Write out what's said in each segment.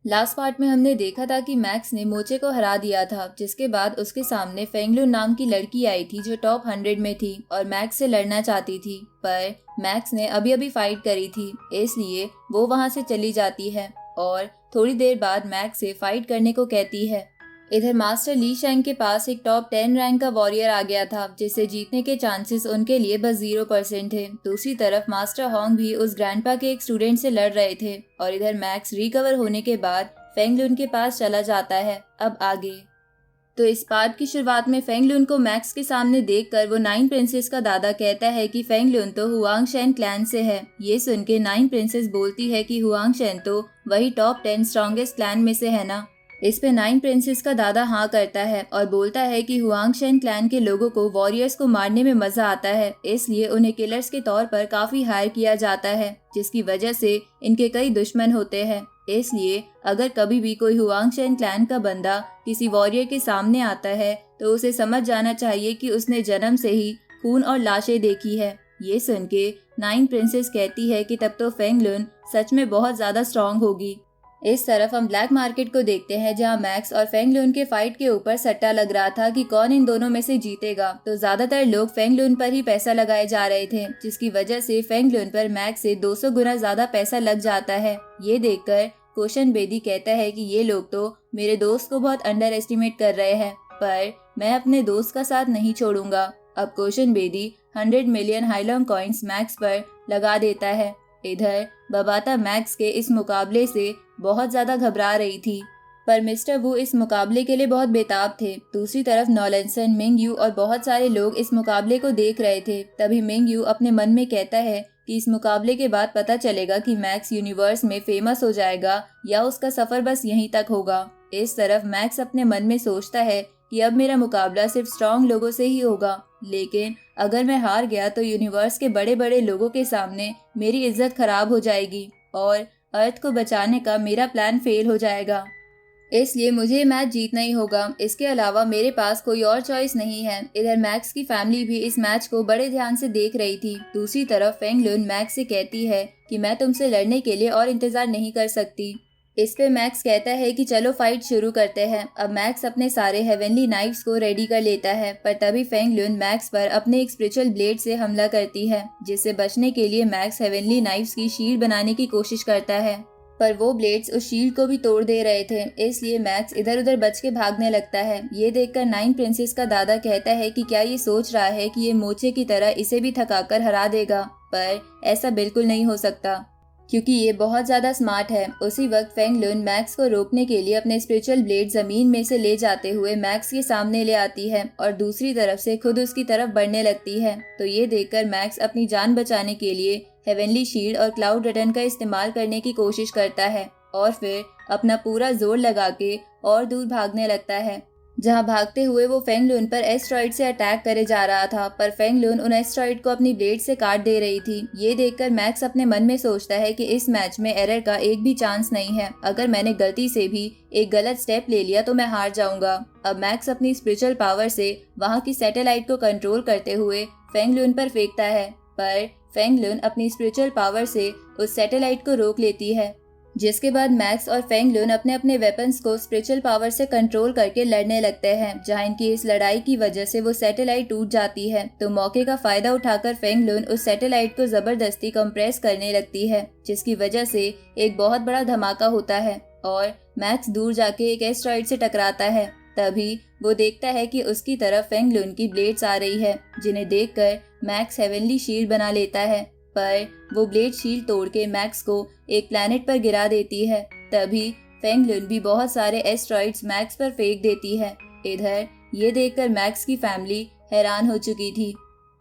Last part में हमने देखा था कि मैक्स ने मोचे को हरा दिया था, जिसके बाद उसके सामने फेंगलुन नाम की लड़की आई थी जो टॉप 100 में थी और मैक्स से लड़ना चाहती थी। पर मैक्स ने अभी अभी फाइट करी थी, इसलिए वो वहां से चली जाती है और थोड़ी देर बाद मैक्स से फाइट करने को कहती है। इधर मास्टर ली शेंग के पास एक टॉप 10 रैंक का वॉरियर आ गया था, जिससे जीतने के चांसेस उनके लिए बस 0% थे। दूसरी तरफ मास्टर होंग भी उस ग्रैंडपा के एक स्टूडेंट से लड़ रहे थे और इधर मैक्स रिकवर होने के बाद फेंगलुन के पास चला जाता है। अब आगे तो इस पार्ट की शुरुआत में फेंगलुन को मैक्स के सामने देखकर वो 9 प्रिंसेस का दादा कहता है कि फेंगलुन तो हुआंग शेन क्लैन से है। ये सुन के 9 प्रिंसेस बोलती है कि हुआंग शेन तो वही टॉप 10 स्ट्रॉन्गेस्ट क्लैन में से है ना। इस पे 9 प्रिंसेस का दादा हाँ करता है और बोलता है कि हुआंग शेन क्लैन के लोगों को वॉरियर्स को मारने में मजा आता है, इसलिए उन्हें किलर्स के तौर पर काफी हायर किया जाता है, जिसकी वजह से इनके कई दुश्मन होते हैं। इसलिए अगर कभी भी कोई हुआंग शेन क्लैन का बंदा किसी वॉरियर के सामने आता है तो उसे समझ जाना चाहिए कि उसने जन्म से ही खून और लाशें देखी है। ये सुन के 9 प्रिंसेस कहती है कि तब तो फेंगलुन सच में बहुत ज्यादा स्ट्रांग होगी। इस तरफ हम ब्लैक मार्केट को देखते हैं, जहां मैक्स और फेंगलुन के फाइट के ऊपर सट्टा लग रहा था कि कौन इन दोनों में से जीतेगा। तो ज्यादातर लोग फेंगलुन पर ही पैसा लगाए जा रहे थे, जिसकी वजह से फेंगलुन पर मैक्स से 200 गुना ज्यादा पैसा लग जाता है। ये देखकर कोशन बेदी कहता है कि ये लोग तो मेरे दोस्त को बहुत अंडर एस्टिमेट कर रहे हैं, पर मैं अपने दोस्त का साथ नहीं छोड़ूंगा। अब कोशन बेदी 100 मिलियन हाइलोंग कॉइन्स मैक्स पर लगा देता है। इधर बबाता मैक्स के इस मुकाबले से बहुत ज्यादा घबरा रही थी, पर मिस्टर वू इस मुकाबले के लिए बहुत बेताब थे। दूसरी तरफ नॉलेंसन, मिंग यू और बहुत सारे लोग इस मुकाबले को देख रहे थे। तभी मिंग यू अपने मन में कहता है कि इस मुकाबले के बाद पता चलेगा कि मैक्स यूनिवर्स में फेमस हो जाएगा या उसका सफर बस यहीं तक होगा। इस तरफ मैक्स अपने मन में सोचता है कि अब मेरा मुकाबला सिर्फ स्ट्रॉन्ग लोगों से ही होगा, लेकिन अगर मैं हार गया तो यूनिवर्स के बड़े बड़े लोगों के सामने मेरी इज्जत खराब हो जाएगी और अर्थ को बचाने का मेरा प्लान फेल हो जाएगा। इसलिए मुझे मैच जीतना ही होगा। इसके अलावा मेरे पास कोई और चॉइस नहीं है। इधर मैक्स की फैमिली भी इस मैच को बड़े ध्यान से देख रही थी। दूसरी तरफ फेंगलुन मैक्स से कहती है कि मैं तुमसे लड़ने के लिए और इंतजार नहीं कर सकती। इस पे मैक्स कहता है कि चलो फाइट शुरू करते हैं। अब मैक्स अपने सारे हेवनली नाइफ्स को रेडी कर लेता है, पर तभी फेंगलुन मैक्स पर अपने एक स्पिरिचुअल ब्लेड से हमला करती है, जिससे बचने के लिए मैक्स हेवनली नाइफ्स की शील्ड बनाने की कोशिश करता है, पर वो ब्लेड्स उस शील्ड को भी तोड़ दे रहे थे। इसलिए मैक्स इधर उधर बच के भागने लगता है। ये देखकर 9 प्रिंसेस का दादा कहता है कि क्या ये सोच रहा है कि ये मोचे की तरह इसे भी थकाकर हरा देगा, पर ऐसा बिल्कुल नहीं हो सकता क्योंकि ये बहुत ज्यादा स्मार्ट है। उसी वक्त फेंगलुन मैक्स को रोकने के लिए अपने स्पिरिचुअल ब्लेड जमीन में से ले जाते हुए मैक्स के सामने ले आती है और दूसरी तरफ से खुद उसकी तरफ बढ़ने लगती है। तो ये देखकर मैक्स अपनी जान बचाने के लिए हेवनली शील्ड और क्लाउड रिटर्न का इस्तेमाल करने की कोशिश करता है और फिर अपना पूरा जोर लगा के और दूर भागने लगता है। जहां भागते हुए वो फेंगलुन पर एस्ट्रॉइड से अटैक करे जा रहा था, पर फेंगलुन उन एस्ट्रॉइड को अपनी ब्लेड से काट दे रही थी। ये देखकर मैक्स अपने मन में सोचता है कि इस मैच में एरर का एक भी चांस नहीं है। अगर मैंने गलती से भी एक गलत स्टेप ले लिया तो मैं हार जाऊंगा। अब मैक्स अपनी स्पिरिचुअल पावर से वहां की सैटेलाइट को कंट्रोल करते हुए फेंगलुन पर फेंकता है, पर फेंगलुन अपनी स्पिरिचुअल पावर से उस सैटेलाइट को रोक लेती है, जिसके बाद मैक्स और फेंगलुन अपने अपने वेपन्स को स्पिरिचुअल पावर से कंट्रोल करके लड़ने लगते हैं। जहां इनकी इस लड़ाई की वजह से वो सैटेलाइट टूट जाती है, तो मौके का फायदा उठाकर फेंगलुन उस सैटेलाइट को जबरदस्ती कंप्रेस करने लगती है, जिसकी वजह से एक बहुत बड़ा धमाका होता है और मैक्स दूर जाके एक एस्ट्रॉइड से टकराता है। तभी वो देखता है कि उसकी तरफ फेंगलुन की ब्लेड्स आ रही है, जिन्हें देखकर मैक्स हेवनली शील्ड बना लेता है, पर वो ब्लेड शील्ड तोड़ के मैक्स को एक प्लैनेट पर गिरा देती है। तभी फेंगलुन भी बहुत सारे एस्ट्रॉइड्स मैक्स पर फेंक देती है। इधर ये देखकर मैक्स की फैमिली हैरान हो चुकी थी।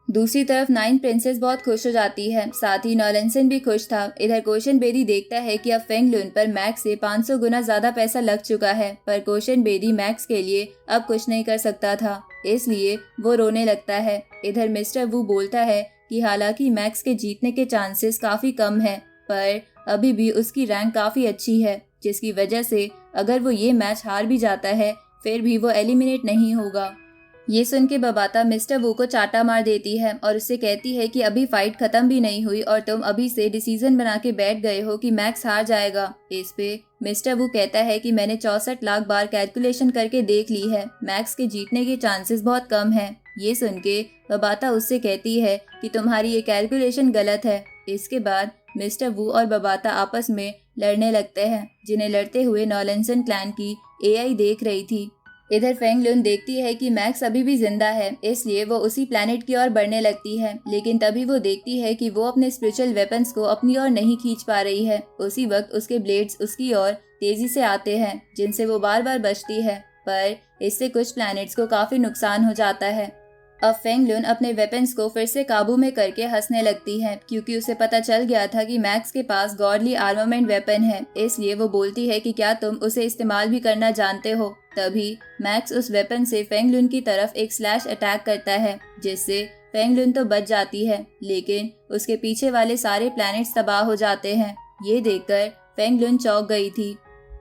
दूसरी तरफ 9 प्रिंसेस बहुत खुश हो जाती है, साथ ही नॉलेंसन भी खुश था। इधर कोशन बेदी देखता है कि अब फेंगलुन पर मैक्स से 500 गुना ज्यादा पैसा लग चुका है, पर कोशन बेदी मैक्स के लिए अब कुछ नहीं कर सकता था, इसलिए वो रोने लगता है। इधर मिस्टर वू बोलता है कि हालांकि मैक्स के जीतने के चांसेस काफी कम है, पर अभी भी उसकी रैंक काफी अच्छी है, जिसकी वजह से अगर वो ये मैच हार भी जाता है फिर भी वो एलिमिनेट नहीं होगा। ये सुन के बबाता मिस्टर वू को चाटा मार देती है और उससे कहती है कि अभी फाइट खत्म भी नहीं हुई और तुम अभी से डिसीजन बना के बैठ गए हो कि मैक्स हार जाएगा। इस पे मिस्टर वू कहता है कि मैंने 64 लाख बार कैलकुलेशन करके देख ली है, मैक्स के जीतने के चांसेस बहुत कम हैं। ये सुन के बबाता उससे कहती है कि तुम्हारी ये कैलकुलेशन गलत है। इसके बाद मिस्टर वू और बबाता आपस में लड़ने लगते हैं, जिन्हें लड़ते हुए नॉलेंसन क्लैन की एआई देख रही थी। इधर फेंगलुन देखती है कि मैक्स अभी भी जिंदा है, इसलिए वो उसी प्लेनेट की ओर बढ़ने लगती है, लेकिन तभी वो देखती है कि वो अपने स्पिरिचुअल वेपन्स को अपनी ओर नहीं खींच पा रही है। उसी वक्त उसके ब्लेड्स उसकी ओर तेजी से आते हैं, जिनसे वो बार बार बचती है, पर इससे कुछ प्लैनेट्स को काफी नुकसान हो जाता है। अब फेंगलुन अपने वेपन्स को फिर से काबू में करके हंसने लगती है, क्योंकि उसे पता चल गया था कि मैक्स के पास गॉडली आर्मामेंट वेपन है। इसलिए वो बोलती है कि क्या तुम उसे इस्तेमाल भी करना जानते हो। तभी मैक्स उस वेपन से फेंगलुन की तरफ एक स्लैश अटैक करता है, जिससे फेंगलुन तो बच जाती है, लेकिन उसके पीछे वाले सारे प्लैनेट्स तबाह हो जाते हैं। ये देखकर फेंगलुन चौंक गई थी।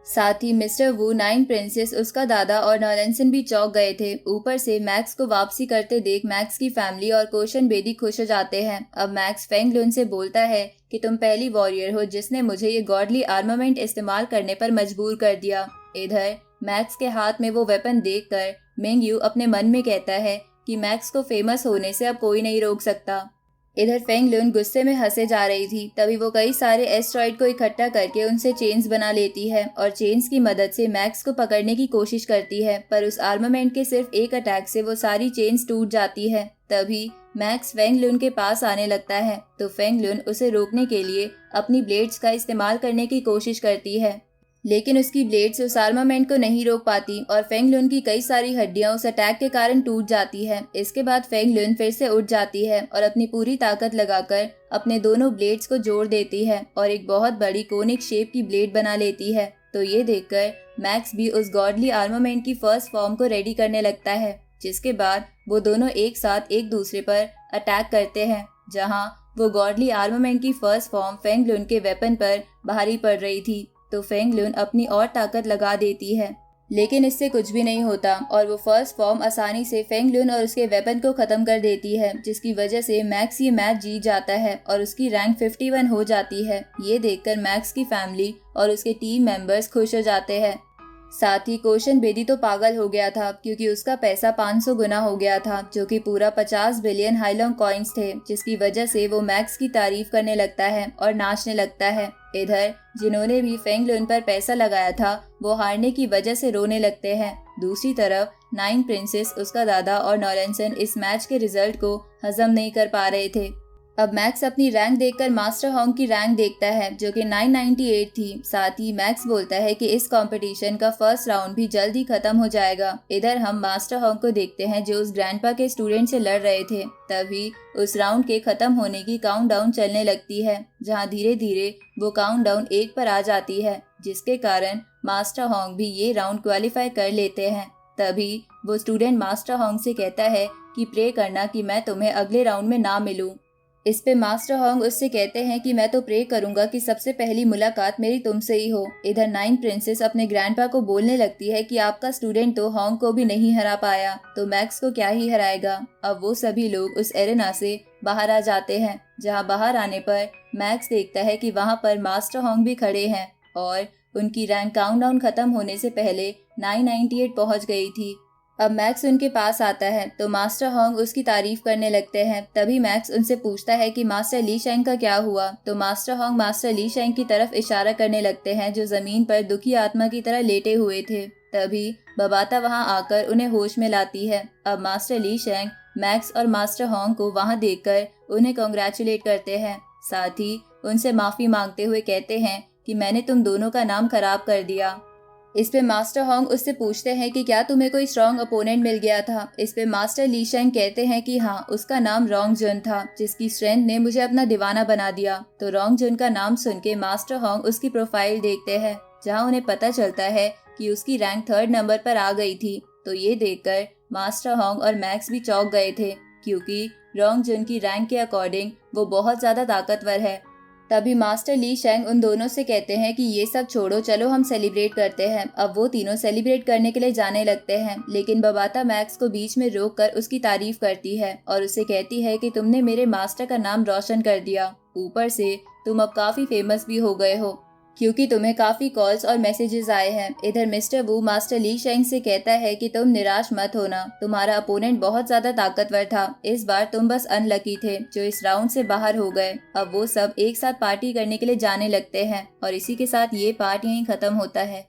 साथ ही मिस्टर वू, नाइन प्रिंसेस, उसका दादा और नॉलेंसन भी चौंक गए थे। ऊपर से मैक्स को वापसी करते देख मैक्स की फैमिली और कोशन बेदी खुश हो जाते हैं। अब मैक्स फेंगलुन से बोलता है कि तुम पहली वॉरियर हो जिसने मुझे ये गॉडली आर्मामेंट इस्तेमाल करने पर मजबूर कर दिया। इधर मैक्स के हाथ में वो वेपन देखकर मेंग यू अपने मन में कहता है कि मैक्स को फेमस होने से अब कोई नहीं रोक सकता। इधर फेंगलुन गुस्से में हंसे जा रही थी, तभी वो कई सारे एस्ट्रॉइड को इकट्ठा करके उनसे चेन्स बना लेती है और चेन्स की मदद से मैक्स को पकड़ने की कोशिश करती है, पर उस आर्मामेंट के सिर्फ एक अटैक से वो सारी चेन्स टूट जाती है। तभी मैक्स फेंगलुन के पास आने लगता है, तो फेंगलुन उसे रोकने के लिए अपनी ब्लेड्स का इस्तेमाल करने की कोशिश करती है, लेकिन उसकी ब्लेड्स उस आर्मामेंट को नहीं रोक पाती और फेंगलुन की कई सारी हड्डियां उस अटैक के कारण टूट जाती है। इसके बाद फेंगलुन फिर से उठ जाती है और अपनी पूरी ताकत लगाकर अपने दोनों ब्लेड्स को जोड़ देती है और एक बहुत बड़ी कोनिक शेप की ब्लेड बना लेती है। तो ये देखकर मैक्स भी उस गॉडली आर्मामेंट की फर्स्ट फॉर्म को रेडी करने लगता है, जिसके बाद वो दोनों एक साथ एक दूसरे पर अटैक करते हैं, जहाँ वो गॉडली आर्मामेंट की फर्स्ट फॉर्म फेंगलुन के वेपन पर भारी पड़ रही थी। तो फेंगलुन अपनी और ताकत लगा देती है, लेकिन इससे कुछ भी नहीं होता और वो फर्स्ट फॉर्म आसानी से फेंगलुन और उसके वेपन को खत्म कर देती है, जिसकी वजह से मैक्स ये मैच जीत जाता है और उसकी रैंक 51 हो जाती है। ये देखकर मैक्स की फैमिली और उसके टीम मेंबर्स खुश हो जाते हैं। साथ ही कोशन बेदी तो पागल हो गया था, क्योंकि उसका पैसा 500 गुना हो गया था, जो कि पूरा 50 बिलियन हाईलॉन्ग कॉइन्स थे, जिसकी वजह से वो मैक्स की तारीफ करने लगता है और नाचने लगता है। इधर जिन्होंने भी फेंगलुन पर पैसा लगाया था वो हारने की वजह से रोने लगते हैं। दूसरी तरफ नाइन प्रिंसेस, उसका दादा और नॉलेंसन इस मैच के रिजल्ट को हजम नहीं कर पा रहे थे। अब मैक्स अपनी रैंक देखकर मास्टर होंग की रैंक देखता है, जो कि 998 थी। साथ ही मैक्स बोलता है कि इस कंपटीशन का फर्स्ट राउंड भी जल्द ही खत्म हो जाएगा। इधर हम मास्टर होंग को देखते हैं, जो उस ग्रैंडपा के स्टूडेंट से लड़ रहे थे। तभी उस राउंड के खत्म होने की काउंटडाउन चलने लगती है, जहां धीरे धीरे वो काउंटडाउन 1 पर आ जाती है, जिसके कारण मास्टर होंग भी ये राउंड क्वालिफाई कर लेते हैं। तभी वो स्टूडेंट मास्टर होंग से कहता है कि प्रे करना कि मैं तुम्हें अगले राउंड में ना मिलूं। इस पे मास्टर होंग उससे कहते हैं कि मैं तो प्रे करूंगा कि सबसे पहली मुलाकात मेरी तुमसे ही हो। इधर नाइन प्रिंसेस अपने ग्रैंडपा को बोलने लगती है कि आपका स्टूडेंट तो होंग को भी नहीं हरा पाया, तो मैक्स को क्या ही हराएगा। अब वो सभी लोग उस एरेना से बाहर आ जाते हैं, जहाँ बाहर आने पर मैक्स देखता है कि वहाँ पर मास्टर होंग भी खड़े हैं और उनकी रैंक काउंटडाउन खत्म होने से पहले 998 पहुंच गई थी। अब मैक्स उनके पास आता है तो मास्टर होंग उसकी तारीफ करने लगते हैं। तभी मैक्स उनसे पूछता है कि मास्टर ली शेंग का क्या हुआ, तो मास्टर होंग मास्टर ली शेंग की तरफ इशारा करने लगते हैं, जो जमीन पर दुखी आत्मा की तरह लेटे हुए थे। तभी बबाता वहां आकर उन्हें होश में लाती है। अब मास्टर ली शेंग मैक्स और मास्टर होंग को वहां देखकर उन्हें कांग्रेचुलेट करते हैं, साथ ही उनसे माफी मांगते हुए कहते हैं कि मैंने तुम दोनों का नाम खराब कर दिया। इस पे मास्टर होंग उससे पूछते हैं कि क्या तुम्हें कोई स्ट्रॉन्ग अपोनेंट मिल गया था। इस पे मास्टर ली शेंग कहते हैं कि हाँ, उसका नाम रोंग जुन था, जिसकी स्ट्रेंथ ने मुझे अपना दीवाना बना दिया। तो रोंग जुन का नाम सुन के मास्टर होंग उसकी प्रोफाइल देखते हैं, जहाँ उन्हें पता चलता है कि उसकी रैंक 3rd नंबर पर आ गई थी। तो ये देखकर मास्टर होंग और मैक्स भी चौंक गए थे, क्योंकि रोंग जुन की रैंक के अकॉर्डिंग वो बहुत ज्यादा ताकतवर है। तभी मास्टर ली शेंग उन दोनों से कहते हैं कि ये सब छोड़ो, चलो हम सेलिब्रेट करते हैं। अब वो तीनों सेलिब्रेट करने के लिए जाने लगते हैं, लेकिन बबाता मैक्स को बीच में रोककर उसकी तारीफ करती है और उसे कहती है कि तुमने मेरे मास्टर का नाम रोशन कर दिया, ऊपर से तुम अब काफी फेमस भी हो गए हो क्योंकि तुम्हें काफी कॉल्स और मैसेजेस आए हैं। इधर मिस्टर वू मास्टर ली शेंग से कहता है कि तुम निराश मत होना, तुम्हारा अपोनेंट बहुत ज्यादा ताकतवर था, इस बार तुम बस अनलकी थे जो इस राउंड से बाहर हो गए। अब वो सब एक साथ पार्टी करने के लिए जाने लगते हैं और इसी के साथ ये पार्ट यहीं खत्म होता है।